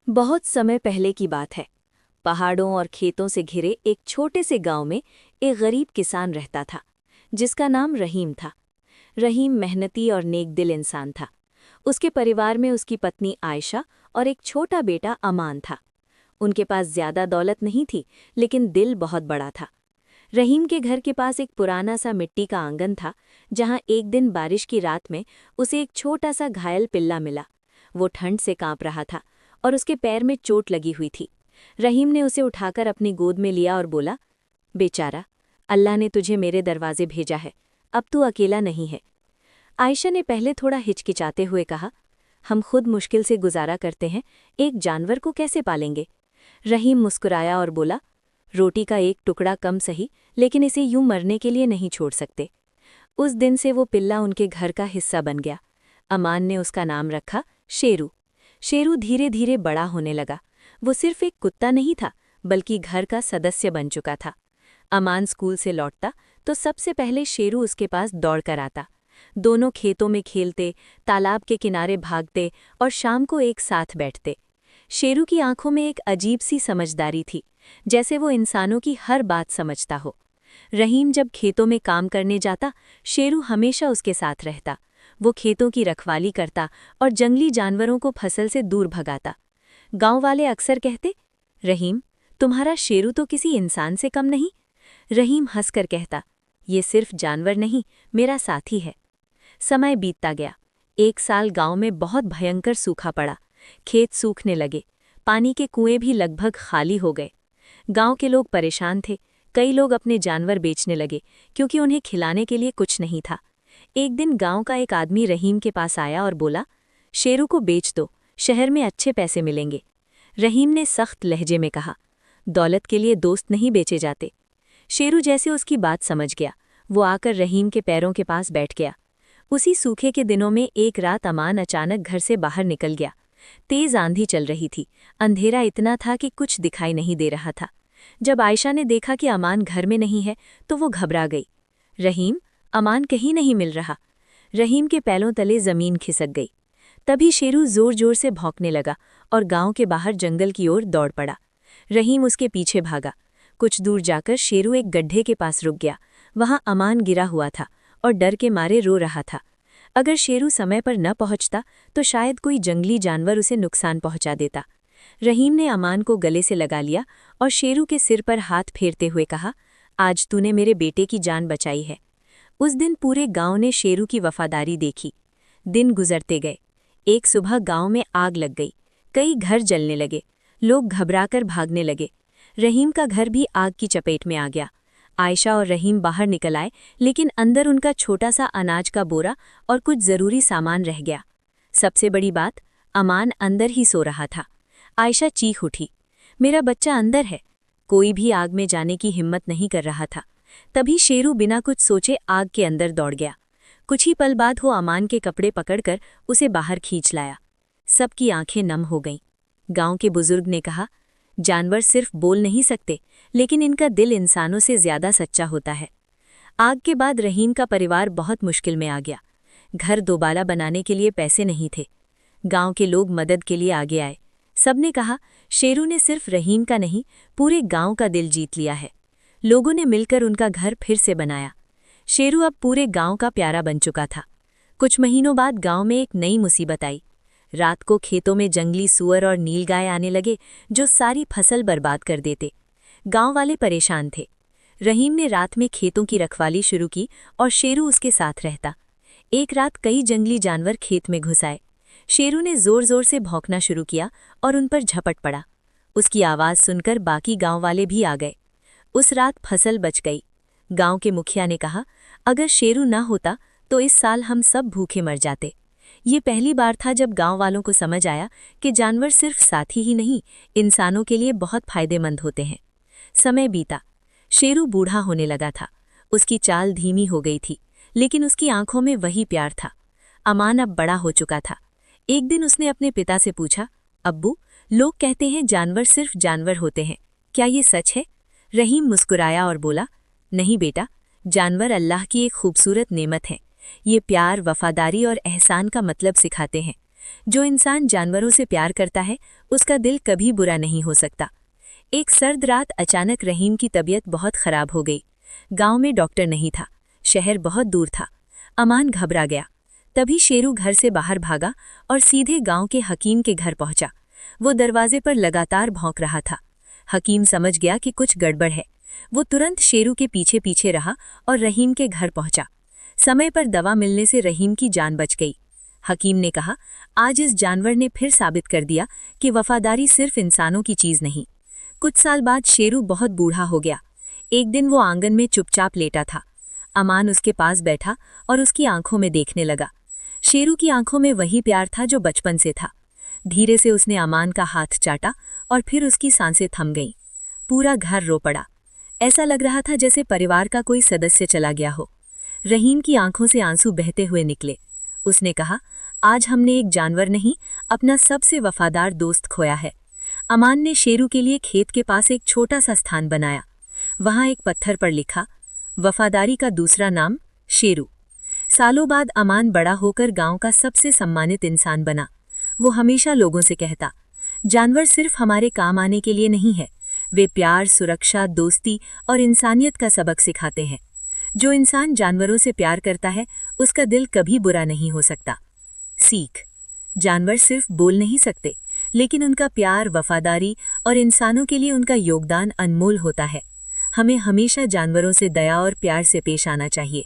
बहुत समय पहले की बात है। पहाड़ों और खेतों से घिरे एक छोटे से गांव में एक गरीब किसान रहता था, जिसका नाम रहीम था। रहीम मेहनती और नेकदिल इंसान था। उसके परिवार में उसकी पत्नी आयशा और एक छोटा बेटा अमान था। उनके पास ज्यादा दौलत नहीं थी, लेकिन दिल बहुत बड़ा था। रहीम के घर के पास एक पुराना सा मिट्टी का आंगन था, जहां एक दिन बारिश की रात में उसे एक छोटा सा घायल पिल्ला मिला। वो ठंड से कांप रहा था और उसके पैर में चोट लगी हुई थी। रहीम ने उसे उठाकर अपनी गोद में लिया और बोला, बेचारा, अल्लाह ने तुझे मेरे दरवाजे भेजा है, अब तू अकेला नहीं है। आयशा ने पहले थोड़ा हिचकिचाते हुए कहा, हम खुद मुश्किल से गुजारा करते हैं, एक जानवर को कैसे पालेंगे। रहीम मुस्कुराया और बोला, रोटी का एक टुकड़ा कम सही, लेकिन इसे यूं मरने के लिए नहीं छोड़ सकते। उस दिन से वो पिल्ला उनके घर का हिस्सा बन गया। अमान ने उसका नाम रखा शेरू। शेरू धीरे धीरे बड़ा होने लगा। वो सिर्फ एक कुत्ता नहीं था, बल्कि घर का सदस्य बन चुका था। अमान स्कूल से लौटता तो सबसे पहले शेरू उसके पास दौड़कर आता। दोनों खेतों में खेलते, तालाब के किनारे भागते और शाम को एक साथ बैठते। शेरू की आंखों में एक अजीब सी समझदारी थी, जैसे वो इंसानों की हर बात समझता हो। रहीम जब खेतों में काम करने जाता, शेरू हमेशा उसके साथ रहता। वो खेतों की रखवाली करता और जंगली जानवरों को फसल से दूर भगाता। गांव वाले अक्सर कहते, रहीम, तुम्हारा शेरू तो किसी इंसान से कम नहीं। रहीम हंसकर कहता, ये सिर्फ जानवर नहीं, मेरा साथी है। समय बीतता गया। एक साल गांव में बहुत भयंकर सूखा पड़ा। खेत सूखने लगे, पानी के कुएं भी लगभग खाली हो गए। गांव के लोग परेशान थे। कई लोग अपने जानवर बेचने लगे, क्योंकि उन्हें खिलाने के लिए कुछ नहीं था। एक दिन गांव का एक आदमी रहीम के पास आया और बोला, शेरू को बेच दो, शहर में अच्छे पैसे मिलेंगे। रहीम ने सख्त लहजे में कहा, दौलत के लिए दोस्त नहीं बेचे जाते। शेरू जैसे उसकी बात समझ गया, वो आकर रहीम के पैरों के पास बैठ गया। उसी सूखे के दिनों में एक रात अमान अचानक घर से बाहर निकल गया। तेज आंधी चल रही थी। अंधेरा इतना था कि कुछ दिखाई नहीं दे रहा था। जब आयशा ने देखा कि अमान घर में नहीं है, तो वो घबरा गई। रहीम, अमान कहीं नहीं मिल रहा। रहीम के पैरों तले जमीन खिसक गई। तभी शेरू जोर जोर से भौंकने लगा और गांव के बाहर जंगल की ओर दौड़ पड़ा। रहीम उसके पीछे भागा। कुछ दूर जाकर शेरू एक गड्ढे के पास रुक गया। वहां अमान गिरा हुआ था और डर के मारे रो रहा था। अगर शेरू समय पर न पहुंचता तो शायद कोई जंगली जानवर उसे नुकसान पहुंचा देता। रहीम ने अमान को गले से लगा लिया और शेरू के सिर पर हाथ फेरते हुए कहा, आज तूने मेरे बेटे की जान बचाई है। उस दिन पूरे गांव ने शेरू की वफादारी देखी। दिन गुजरते गए। एक सुबह गांव में आग लग गई। कई घर जलने लगे। लोग घबराकर भागने लगे। रहीम का घर भी आग की चपेट में आ गया। आयशा और रहीम बाहर निकल आए, लेकिन अंदर उनका छोटा सा अनाज का बोरा और कुछ जरूरी सामान रह गया। सबसे बड़ी बात, अमान अंदर ही सो रहा था। आयशा चीख उठी, मेरा बच्चा अंदर है। कोई भी आग में जाने की हिम्मत नहीं कर रहा था। तभी शेरू बिना कुछ सोचे आग के अंदर दौड़ गया। कुछ ही पल बाद वो अमान के कपड़े पकड़कर उसे बाहर खींच लाया। सबकी आंखें नम हो गईं। गांव के बुजुर्ग ने कहा, जानवर सिर्फ बोल नहीं सकते, लेकिन इनका दिल इंसानों से ज्यादा सच्चा होता है। आग के बाद रहीम का परिवार बहुत मुश्किल में आ गया। घर दोबारा बनाने के लिए पैसे नहीं थे। गांव के लोग मदद के लिए आगे आए। सबने कहा, शेरू ने सिर्फ रहीम का नहीं, पूरे गांव का दिल जीत लिया है। लोगों ने मिलकर उनका घर फिर से बनाया। शेरू अब पूरे गांव का प्यारा बन चुका था। कुछ महीनों बाद गांव में एक नई मुसीबत आई। रात को खेतों में जंगली सूअर और नीलगाय आने लगे, जो सारी फसल बर्बाद कर देते। गांव वाले परेशान थे। रहीम ने रात में खेतों की रखवाली शुरू की और शेरू उसके साथ रहता। एक रात कई जंगली जानवर खेत में घुस आए। शेरू ने जोर जोर से भौंकना शुरू किया और उन पर झपट पड़ा। उसकी आवाज़ सुनकर बाकी गांव वाले भी आ गए। उस रात फसल बच गई। गांव के मुखिया ने कहा, अगर शेरू ना होता तो इस साल हम सब भूखे मर जाते। ये पहली बार था जब गांव वालों को समझ आया कि जानवर सिर्फ साथी ही नहीं, इंसानों के लिए बहुत फायदेमंद होते हैं। समय बीता। शेरू बूढ़ा होने लगा था। उसकी चाल धीमी हो गई थी, लेकिन उसकी आंखों में वही प्यार था। अमान अब बड़ा हो चुका था। एक दिन उसने अपने पिता से पूछा, अब्बू, लोग कहते हैं जानवर सिर्फ जानवर होते हैं, क्या ये सच है? रहीम मुस्कुराया और बोला, नहीं बेटा, जानवर अल्लाह की एक खूबसूरत नेमत है। ये प्यार, वफादारी और एहसान का मतलब सिखाते हैं। जो इंसान जानवरों से प्यार करता है उसका दिल कभी बुरा नहीं हो सकता। एक सर्द रात अचानक रहीम की तबीयत बहुत खराब हो गई। गांव में डॉक्टर नहीं था, शहर बहुत दूर था। अमान घबरा गया। तभी शेरू घर से बाहर भागा और सीधे गांव के हकीम के घर पहुंचा। वो दरवाजे पर लगातार भौंक रहा था। हकीम समझ गया कि कुछ गड़बड़ है। वो तुरंत शेरू के पीछे पीछे रहा और रहीम के घर पहुंचा। समय पर दवा मिलने से रहीम की जान बच गई। हकीम ने कहा, आज इस जानवर ने फिर साबित कर दिया कि वफादारी सिर्फ इंसानों की चीज नहीं। कुछ साल बाद शेरू बहुत बूढ़ा हो गया। एक दिन वो आंगन में चुपचाप लेटा था। अमान उसके पास बैठा और उसकी आंखों में देखने लगा। शेरू की आंखों में वही प्यार था जो बचपन से था। धीरे से उसने अमान का हाथ चाटा और फिर उसकी सांसें थम गईं। पूरा घर रो पड़ा। ऐसा लग रहा था जैसे परिवार का कोई सदस्य चला गया हो। रहीम की आंखों से आंसू बहते हुए निकले। उसने कहा, आज हमने एक जानवर नहीं, अपना सबसे वफादार दोस्त खोया है। अमान ने शेरू के लिए खेत के पास एक छोटा सा स्थान बनाया। वहां एक पत्थर पर लिखा, वफादारी का दूसरा नाम शेरू। सालों बाद अमान बड़ा होकर गांव का सबसे सम्मानित इंसान बना। वो हमेशा लोगों से कहता, जानवर सिर्फ हमारे काम आने के लिए नहीं है, वे प्यार, सुरक्षा, दोस्ती और इंसानियत का सबक सिखाते हैं। जो इंसान जानवरों से प्यार करता है उसका दिल कभी बुरा नहीं हो सकता। सीख: जानवर सिर्फ बोल नहीं सकते, लेकिन उनका प्यार, वफादारी और इंसानों के लिए उनका योगदान अनमोल होता है। हमें हमेशा जानवरों से दया और प्यार से पेश आना चाहिए।